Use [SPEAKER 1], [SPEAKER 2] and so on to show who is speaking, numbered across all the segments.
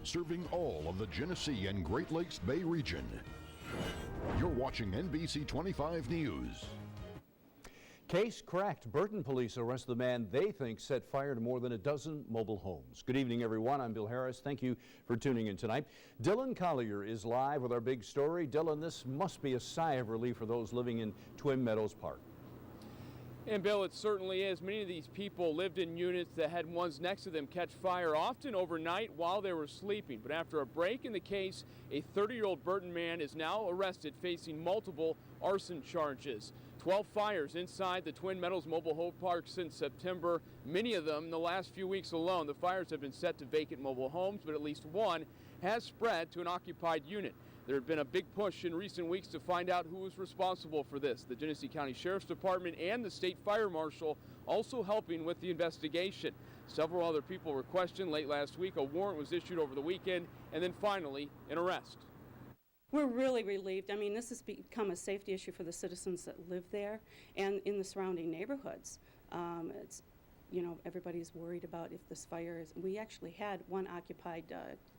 [SPEAKER 1] serving all of the Genesee and Great Lakes Bay region. You're watching NBC 25 News.
[SPEAKER 2] Case cracked. Burton police arrest the man they think set fire to more than a dozen mobile homes. Good evening, everyone. I'm Bill Harris. Thank you for tuning in tonight. Dylan Collier is live with our big story. Dylan, this must be a sigh of relief for those living in Twin Meadows Park.
[SPEAKER 3] And Bill, it certainly is. Many of these people lived in units that had ones next to them catch fire, often overnight while they were sleeping. But after a break in the case, a 30-year-old Burton man is now arrested, facing multiple arson charges. 12 fires inside the Twin Meadows Mobile Home Park since September, many of them in the last few weeks alone. The fires have been set to vacant mobile homes, but at least one has spread to an occupied unit. There had been a big push in recent weeks to find out who was responsible for this. The Genesee County Sheriff's Department and the State Fire Marshal also helping with the investigation. Several other people were questioned late last week. A warrant was issued over the weekend, and then finally an arrest.
[SPEAKER 4] We're really relieved. I mean, this has become a safety issue for the citizens that live there and in the surrounding neighborhoods. It's, you know, everybody's worried about if this fire is. We actually had one occupied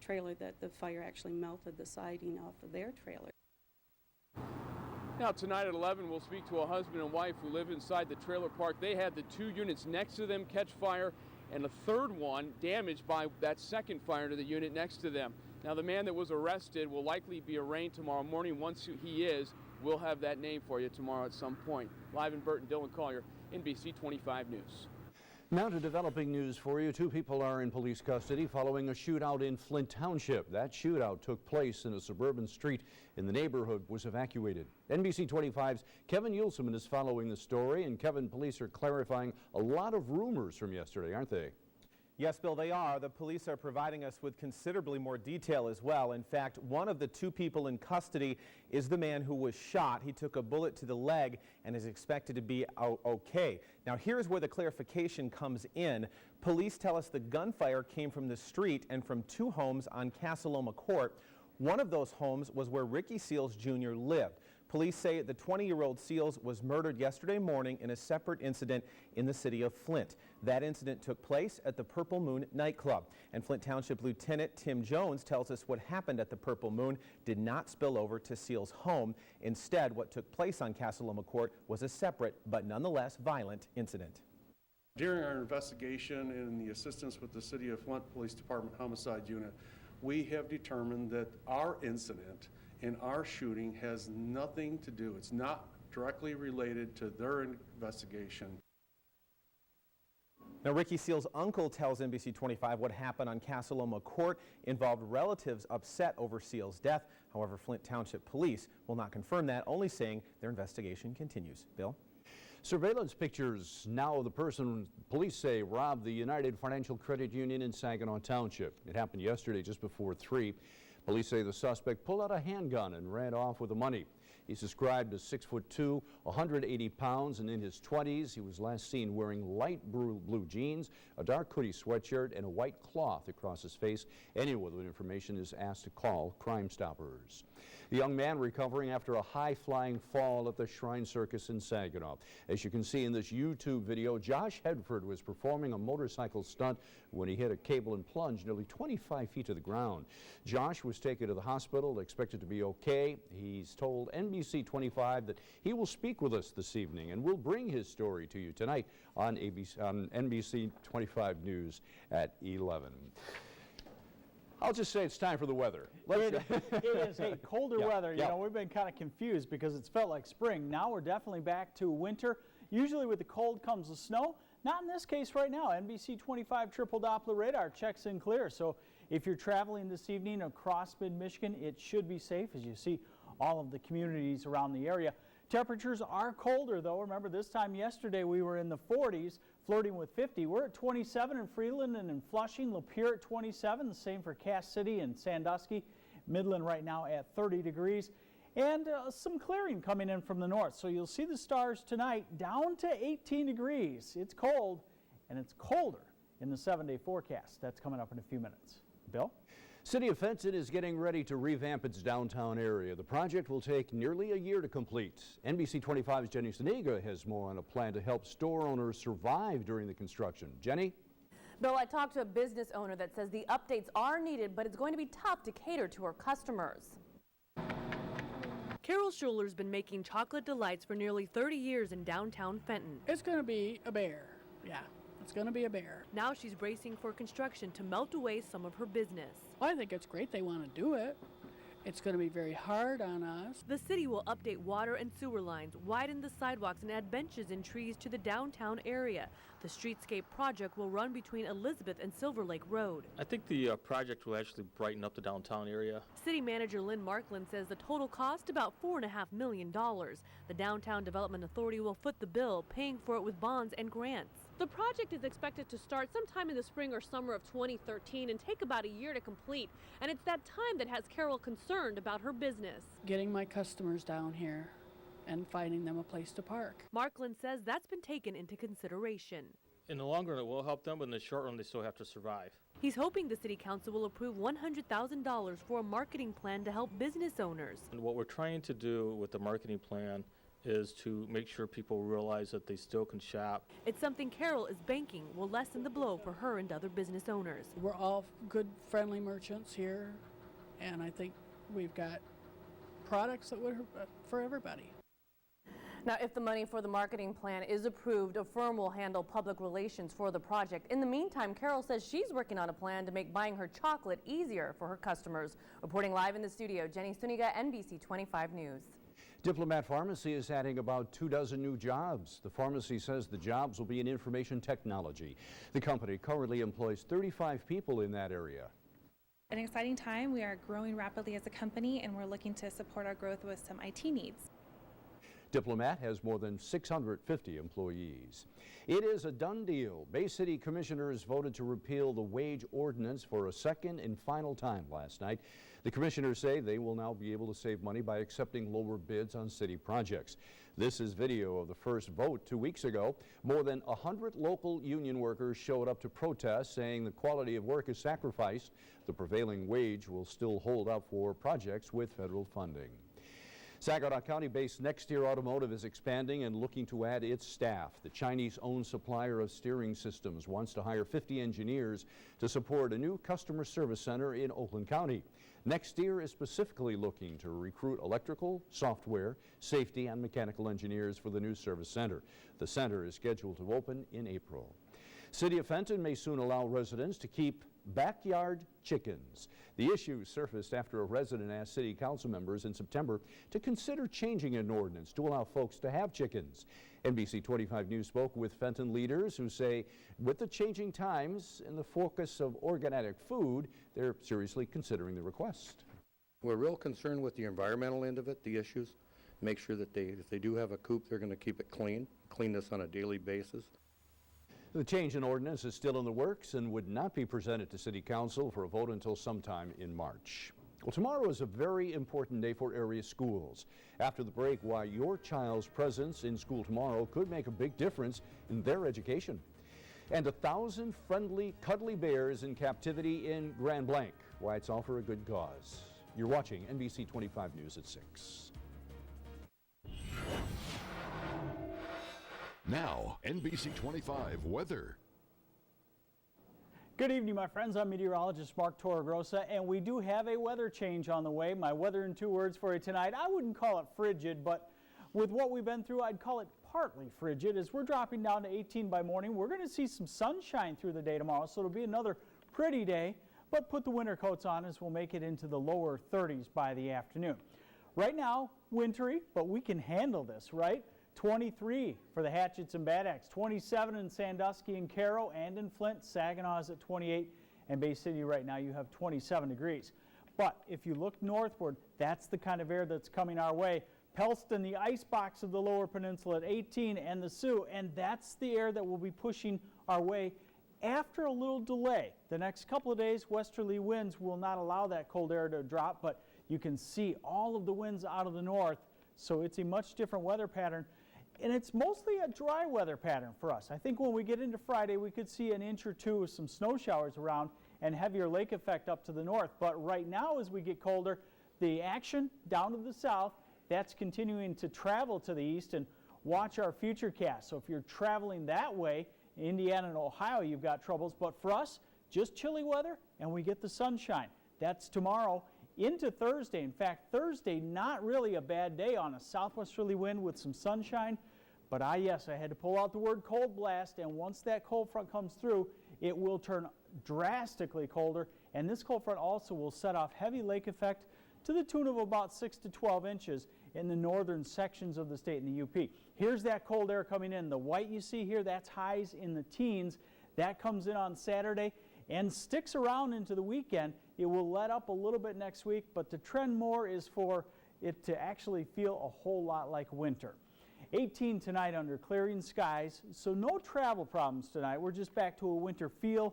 [SPEAKER 4] trailer that the fire actually melted the siding off of their trailer.
[SPEAKER 3] Now tonight at 11, we'll speak to a husband and wife who live inside the trailer park. They had the two units next to them catch fire, and a third one damaged by that second fire to the unit next to them. Now, the man that was arrested will likely be arraigned tomorrow morning. Once he is, we'll have that name for you tomorrow at some point. Live in Burton, Dylan Collier, NBC 25 News.
[SPEAKER 2] Now to developing news for you. Two people are in police custody following a shootout in Flint Township. That shootout took place in a suburban street in the neighborhood was evacuated. NBC 25's Kevin Yulesman is following the story. And Kevin, police are clarifying a lot of rumors from yesterday, aren't they?
[SPEAKER 5] Yes, Bill, they are. The police are providing us with considerably more detail as well. In fact, one of the two people in custody is the man who was shot. He took a bullet to the leg and is expected to be okay. Now, here's where the clarification comes in. Police tell us the gunfire came from the street and from two homes on Casaloma Court. One of those homes was where Ricky Seals Jr. lived. Police say the 20-year-old Seals was murdered yesterday morning in a separate incident in the city of Flint. That incident took place at the Purple Moon nightclub. And Flint Township Lieutenant Tim Jones tells us what happened at the Purple Moon did not spill over to Seals' home. Instead, what took place on Casaloma Court was a separate but nonetheless violent incident.
[SPEAKER 6] During our investigation and the assistance with the City of Flint Police Department Homicide Unit, we have determined that our incident and our shooting has nothing to do. It's not directly related to their investigation.
[SPEAKER 5] Now, Ricky Seals' uncle tells NBC 25 what happened on Casaloma Court involved relatives upset over Seals' death. However, Flint Township Police will not confirm that, only saying their investigation continues. Bill?
[SPEAKER 2] Surveillance pictures now of the person police say robbed the United Financial Credit Union in Saginaw Township. It happened yesterday just before 3. Police say the suspect pulled out a handgun and ran off with the money. He's described as 6'2", 180 pounds, and in his 20s. He was last seen wearing light blue jeans, a dark hoodie sweatshirt, and a white cloth across his face. Anyone with information is asked to call Crime Stoppers. The young man recovering after a high-flying fall at the Shrine Circus in Saginaw. As you can see in this YouTube video, Josh Hedford was performing a motorcycle stunt when he hit a cable and plunged nearly 25 feet to the ground. Josh was taken to the hospital, expected to be okay. He's told NBC 25 that he will speak with us this evening, and we'll bring his story to you tonight on NBC 25 News at 11. I'll just say it's time for the weather.
[SPEAKER 7] It is. Hey, colder weather. You know, we've been kind of confused because it's felt like spring. Now we're definitely back to winter. Usually with the cold comes the snow. Not in this case right now. NBC 25 triple Doppler radar checks in clear. So if you're traveling this evening across mid-Michigan, it should be safe as you see all of the communities around the area. Temperatures are colder, though. Remember, this time yesterday we were in the 40s, flirting with 50. We're at 27 in Freeland and in Flushing. Lapeer at 27. The same for Cass City and Sandusky. Midland right now at 30 degrees. And some clearing coming in from the north. So you'll see the stars tonight down to 18 degrees. It's cold, and it's colder in the 7-day forecast. That's coming up in a few minutes. Bill?
[SPEAKER 2] City of Fenton is getting ready to revamp its downtown area. The project will take nearly a year to complete. NBC 25's Jenny Saniga has more on a plan to help store owners survive during the construction. Jenny?
[SPEAKER 8] Bill, I talked to a business owner that says the updates are needed, but it's going to be tough to cater to her customers. Carol Schuler's been making chocolate delights for nearly 30 years in downtown Fenton.
[SPEAKER 9] It's going to be a bear. Yeah, it's going to be a bear.
[SPEAKER 8] Now she's bracing for construction to melt away some of her business.
[SPEAKER 9] Well, I think it's great they want to do it. It's going to be very hard on us.
[SPEAKER 8] The city will update water and sewer lines, widen the sidewalks, and add benches and trees to the downtown area. The streetscape project will run between Elizabeth and Silver Lake Road.
[SPEAKER 10] I think the project will actually brighten up the downtown area.
[SPEAKER 8] City manager Lynn Markland says the total cost about $4.5 million. The Downtown Development Authority will foot the bill, paying for it with bonds and grants. The project is expected to start sometime in the spring or summer of 2013 and take about a year to complete. And it's that time that has Carol concerned about her business.
[SPEAKER 9] Getting my customers down here and finding them a place to park.
[SPEAKER 8] Markland says that's been taken into consideration.
[SPEAKER 10] In the long run, it will help them, but in the short run, they still have to survive.
[SPEAKER 8] He's hoping the city council will approve $100,000 for a marketing plan to help business owners.
[SPEAKER 10] And what we're trying to do with the marketing plan is to make sure people realize that they still can shop.
[SPEAKER 8] It's something Carol is banking will lessen the blow for her and other business owners.
[SPEAKER 9] We're all good, friendly merchants here, and I think we've got products that would for everybody.
[SPEAKER 8] Now, if the money for the marketing plan is approved, a firm will handle public relations for the project. In the meantime, Carol says she's working on a plan to make buying her chocolate easier for her customers. Reporting live in the studio, Jenny Suniga, NBC 25 News.
[SPEAKER 2] Diplomat Pharmacy is adding about 24 new jobs. The pharmacy says the jobs will be in information technology. The company currently employs 35 people in that area.
[SPEAKER 11] An exciting time. We are growing rapidly as a company, and we're looking to support our growth with some IT needs.
[SPEAKER 2] Diplomat has more than 650 employees. It is a done deal. Bay City commissioners voted to repeal the wage ordinance for a second and final time last night. The commissioners say they will now be able to save money by accepting lower bids on city projects. This is video of the first vote 2 weeks ago. More than 100 local union workers showed up to protest, saying the quality of work is sacrificed. The prevailing wage will still hold up for projects with federal funding. Saginaw County-based Next Year Automotive is expanding and looking to add its staff. The Chinese-owned supplier of steering systems wants to hire 50 engineers to support a new customer service center in Oakland County. Next Year is specifically looking to recruit electrical, software, safety, and mechanical engineers for the new service center. The center is scheduled to open in April. City of Fenton may soon allow residents to keep backyard chickens. The issue surfaced after a resident asked city council members in September to consider changing an ordinance to allow folks to have chickens. NBC 25 News spoke with Fenton leaders who say with the changing times and the focus of organic food, they're seriously considering the request.
[SPEAKER 12] We're real concerned with the environmental end of it, the issues. Make sure that if they do have a coop, they're going to keep it clean this on a daily basis.
[SPEAKER 2] The change in ordinance is still in the works and would not be presented to City Council for a vote until sometime in March. Well, tomorrow is a very important day for area schools. After the break, why your child's presence in school tomorrow could make a big difference in their education. And 1,000 friendly, cuddly bears in captivity in Grand Blanc. Why it's all for a good cause. You're watching NBC 25 News at 6.
[SPEAKER 1] Now, NBC 25 weather.
[SPEAKER 7] Good evening, my friends. I'm meteorologist Mark Torregrossa, and we do have a weather change on the way. My weather in 2 words for you tonight. I wouldn't call it frigid, but with what we've been through, I'd call it partly frigid. As we're dropping down to 18 by morning, we're going to see some sunshine through the day tomorrow, so it'll be another pretty day, but put the winter coats on as we'll make it into the lower 30s by the afternoon. Right now, wintry, but we can handle this, right? 23 for the Hatchets and Bad Axe, 27 in Sandusky and Caro and in Flint. Saginaw is at 28, and Bay City right now you have 27 degrees. But if you look northward, that's the kind of air that's coming our way. Pellston, the icebox of the lower peninsula at 18, and the Sioux, and that's the air that will be pushing our way after a little delay. The next couple of days, westerly winds will not allow that cold air to drop, but you can see all of the winds out of the north, so it's a much different weather pattern. And it's mostly a dry weather pattern for us. I think when we get into Friday, we could see an inch or two of some snow showers around and heavier lake effect up to the north. But right now, as we get colder, the action down to the south, that's continuing to travel to the east, and watch our future cast. So if you're traveling that way, Indiana and Ohio, you've got troubles, but for us, just chilly weather and we get the sunshine. That's tomorrow into Thursday. In fact, Thursday, not really a bad day on a southwesterly wind with some sunshine. But yes, I had to pull out the word cold blast, and once that cold front comes through, it will turn drastically colder, and this cold front also will set off heavy lake effect to the tune of about 6 to 12 inches in the northern sections of the state in the UP. Here's that cold air coming in. The white you see here, that's highs in the teens. That comes in on Saturday and sticks around into the weekend. It will let up a little bit next week, but the trend more is for it to actually feel a whole lot like winter. 18 tonight under clearing skies, so no travel problems tonight. We're just back to a winter feel,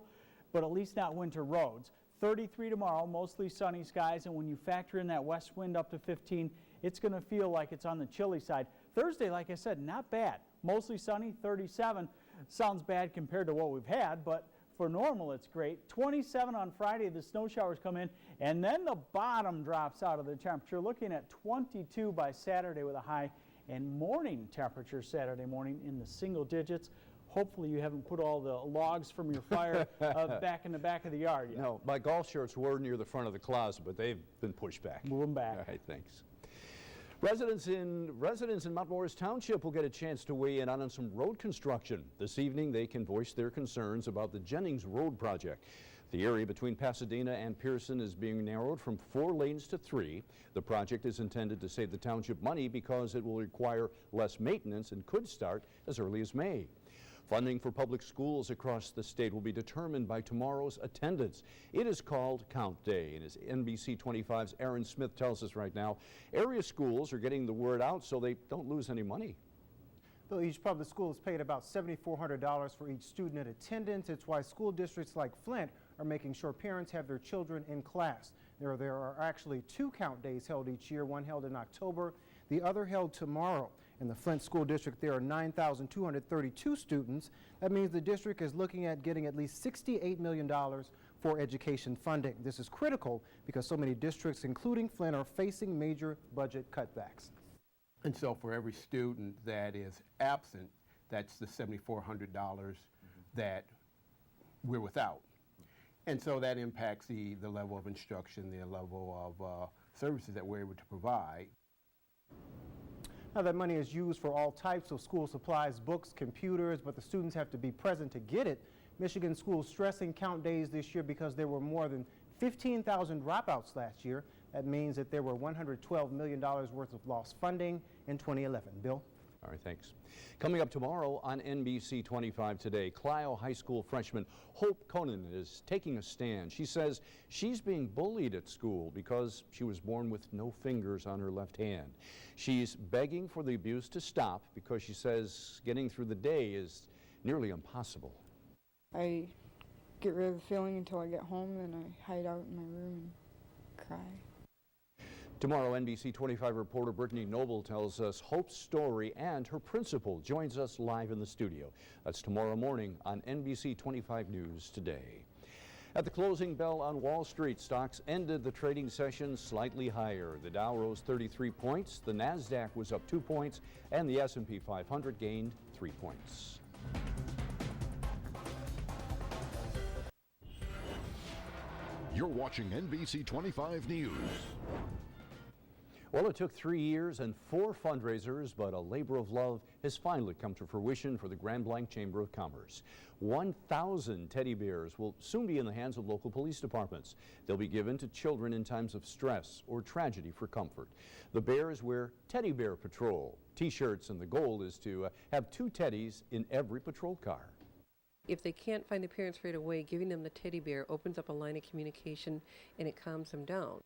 [SPEAKER 7] but at least not winter roads. 33 tomorrow, mostly sunny skies, and when you factor in that west wind up to 15, it's going to feel like it's on the chilly side. Thursday, like I said, not bad. Mostly sunny, 37. Sounds bad compared to what we've had, but for normal it's great. 27 on Friday, the snow showers come in, and then the bottom drops out of the temperature, looking at 22 by Saturday with a high, and morning temperature Saturday morning in the single digits. Hopefully you haven't put all the logs from your fire back in the back of the yard yet.
[SPEAKER 2] No, my golf shirts were near the front of the closet, but they've been pushed back.
[SPEAKER 7] Move them back.
[SPEAKER 2] All right, thanks. Residents in Mount Morris Township will get a chance to weigh in on some road construction. This evening they can voice their concerns about the Jennings Road project. The area between Pasadena and Pearson is being narrowed from 4 lanes to 3. The project is intended to save the township money because it will require less maintenance and could start as early as May. Funding for public schools across the state will be determined by tomorrow's attendance. It is called Count Day, and as NBC 25's Aaron Smith tells us right now, area schools are getting the word out so they don't lose any money.
[SPEAKER 13] Bill, each public school is paid about $7,400 for each student in attendance. It's why school districts like Flint are making sure parents have their children in class. There are actually 2 count days held each year, one held in October, the other held tomorrow. In the Flint School District, there are 9,232 students. That means the district is looking at getting at least $68 million for education funding. This is critical because so many districts, including Flint, are facing major budget cutbacks.
[SPEAKER 14] And so for every student that is absent, that's the $7,400 that we're without. And so that impacts the level of instruction, the level of services that we're able to provide.
[SPEAKER 13] Now, that money is used for all types of school supplies, books, computers, but the students have to be present to get it. Michigan schools stressing count days this year because there were more than 15,000 dropouts last year. That means that there were $112 million worth of lost funding in 2011. Bill?
[SPEAKER 2] All right, thanks. Coming up tomorrow on NBC 25 Today, Clio High School freshman Hope Conan is taking a stand. She says she's being bullied at school because she was born with no fingers on her left hand. She's begging for the abuse to stop because she says getting through the day is nearly impossible.
[SPEAKER 15] I get rid of the feeling until I get home, then I hide out in my room and cry.
[SPEAKER 2] Tomorrow, NBC 25 reporter Brittany Noble tells us Hope's story, and her principal joins us live in the studio. That's tomorrow morning on NBC 25 News Today. At the closing bell on Wall Street, stocks ended the trading session slightly higher. The Dow rose 33 points, the NASDAQ was up 2 points, and the S&P 500 gained 3 points.
[SPEAKER 1] You're watching NBC 25 News.
[SPEAKER 2] Well, it took 3 years and 4 fundraisers, but a labor of love has finally come to fruition for the Grand Blanc Chamber of Commerce. 1,000 teddy bears will soon be in the hands of local police departments. They'll be given to children in times of stress or tragedy for comfort. The bears wear Teddy Bear Patrol T-shirts, and the goal is to have 2 teddies in every patrol car.
[SPEAKER 16] If they can't find the parents right away, giving them the teddy bear opens up a line of communication and it calms them down.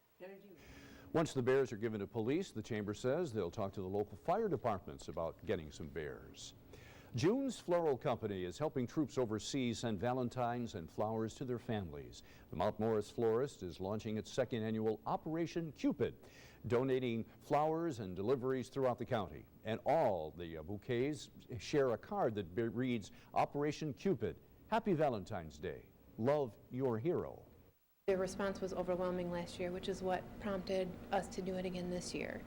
[SPEAKER 2] Once the bears are given to police, the chamber says they'll talk to the local fire departments about getting some bears. June's Floral Company is helping troops overseas send valentines and flowers to their families. The Mount Morris florist is launching its 2nd annual Operation Cupid, donating flowers and deliveries throughout the county. And all the bouquets share a card that reads, Operation Cupid, Happy Valentine's Day, Love Your Hero.
[SPEAKER 17] The response was overwhelming last year, which is what prompted us to do it again this year.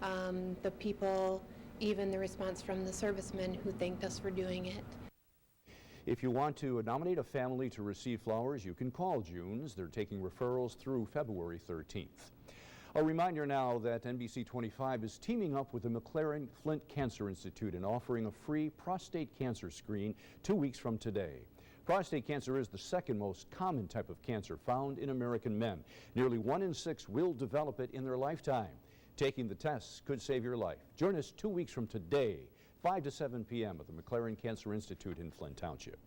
[SPEAKER 17] The people, even the response from the servicemen who thanked us for doing it.
[SPEAKER 2] If you want to nominate a family to receive flowers, you can call June's. They're taking referrals through February 13th. A reminder now that NBC 25 is teaming up with the McLaren Flint Cancer Institute and offering a free prostate cancer screen 2 weeks from today. Prostate cancer is the second most common type of cancer found in American men. Nearly 1 in 6 will develop it in their lifetime. Taking the tests could save your life. Join us 2 weeks from today, 5 to 7 p.m. at the McLaren Cancer Institute in Flint Township.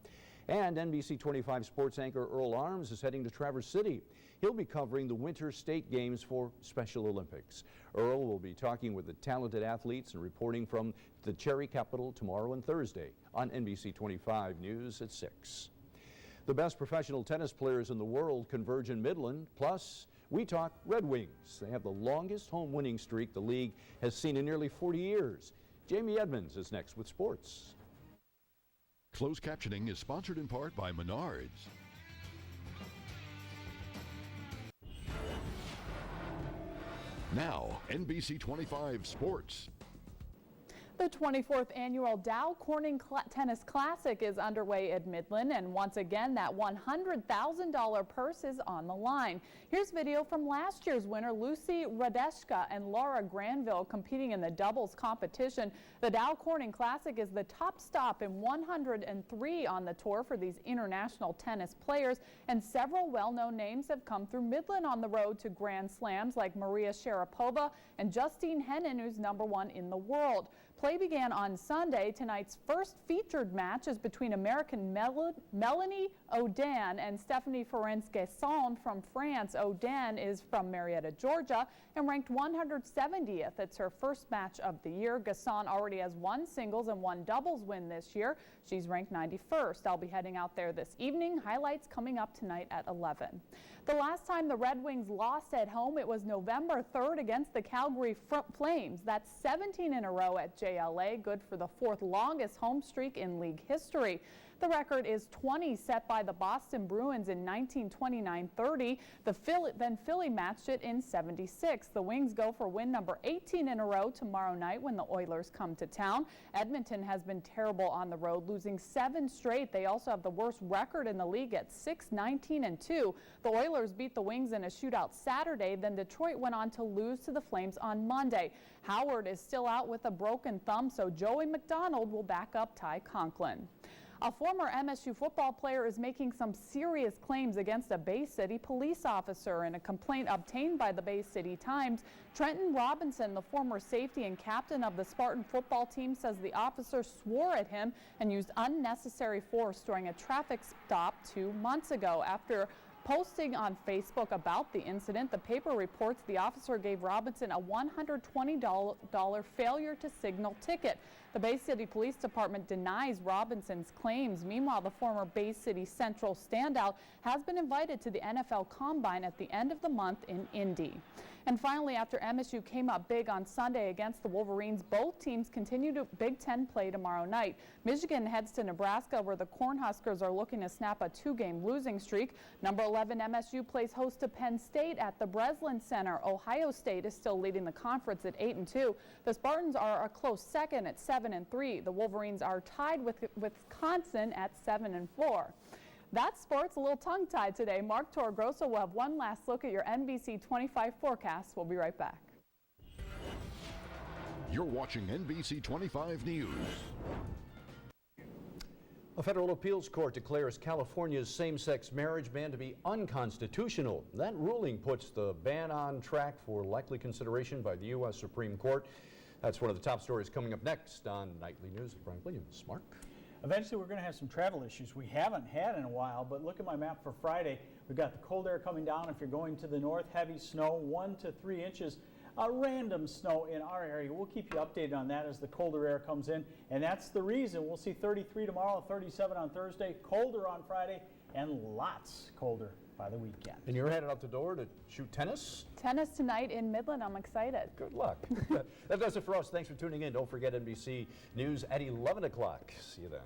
[SPEAKER 2] And NBC 25 sports anchor Earl Arms is heading to Traverse City. He'll be covering the Winter State Games for Special Olympics. Earl will be talking with the talented athletes and reporting from the Cherry Capital tomorrow and Thursday on NBC 25 News at 6. The best professional tennis players in the world converge in Midland, plus we talk Red Wings. They have the longest home winning streak the league has seen in nearly 40 years. Jamie Edmonds is next with sports.
[SPEAKER 1] Closed captioning is sponsored in part by Menards. Now, NBC 25 Sports.
[SPEAKER 18] The 24th annual Dow Corning Tennis Classic is underway at Midland, and once again that $100,000 purse is on the line. Here's video from last year's winner Lucy Radeshka and Laura Granville competing in the doubles competition. The Dow Corning Classic is the top stop in 103 on the tour for these international tennis players, and several well-known names have come through Midland on the road to Grand Slams like Maria Sharapova and Justine Henin, who's #1 in the world. Play began on Sunday. Tonight's first featured match is between American Melanie Oden and Stephanie Ferenc-Gasson from France. Oden is from Marietta, Georgia, and ranked 170th. It's her first match of the year. Gasson already has 1 singles and 1 doubles win this year. She's ranked 91st. I'll be heading out there this evening. Highlights coming up tonight at 11. The last time the Red Wings lost at home, it was November 3rd against the Calgary Flames. That's 17 in a row at JLA, good for the 4th longest home streak in league history. The record is 20 set by the Boston Bruins in 1929-30. Then Philly matched it in 76. The Wings go for win number 18 in a row tomorrow night when the Oilers come to town. Edmonton has been terrible on the road, losing 7 straight. They also have the worst record in the league at 6-19-2. The Oilers beat the Wings in a shootout Saturday. Then Detroit went on to lose to the Flames on Monday. Howard is still out with a broken thumb, so Joey McDonald will back up Ty Conklin. A former MSU football player is making some serious claims against a Bay City police officer. In a complaint obtained by the Bay City Times, Trenton Robinson, the former safety and captain of the Spartan football team, says the officer swore at him and used unnecessary force during a traffic stop 2 months ago. After posting on Facebook about the incident, the paper reports the officer gave Robinson a $120 failure to signal ticket. The Bay City Police Department denies Robinson's claims. Meanwhile, the former Bay City Central standout has been invited to the NFL Combine at the end of the month in Indy. And finally, after MSU came up big on Sunday against the Wolverines, both teams continue to Big Ten play tomorrow night. Michigan heads to Nebraska, where the Cornhuskers are looking to snap a 2-game losing streak. Number 11 MSU plays host to Penn State at the Breslin Center. Ohio State is still leading the conference at 8-2. The Spartans are a close second at 7-3. The Wolverines are tied with Wisconsin at 7-4. That's sports, a little tongue-tied today. Mark Torregrossa will have one last look at your NBC 25 forecast. We'll be right back.
[SPEAKER 1] You're watching NBC 25 News.
[SPEAKER 2] A federal appeals court declares California's same-sex marriage ban to be unconstitutional. That ruling puts the ban on track for likely consideration by the U.S. Supreme Court. That's one of the top stories coming up next on Nightly News with Brian Williams. Mark?
[SPEAKER 7] Eventually, we're going to have some travel issues we haven't had in a while, but look at my map for Friday. We've got the cold air coming down. If you're going to the north, heavy snow, 1 to 3 inches. Random snow in our area. We'll keep you updated on that as the colder air comes in, and that's the reason we'll see 33 tomorrow, 37 on Thursday, colder on Friday, and lots colder by the weekend.
[SPEAKER 2] And you're headed out the door to shoot tennis?
[SPEAKER 18] Tennis tonight in Midland. I'm excited.
[SPEAKER 2] Good luck. That does it for us. Thanks for tuning in. Don't forget NBC News at 11 o'clock. See you then.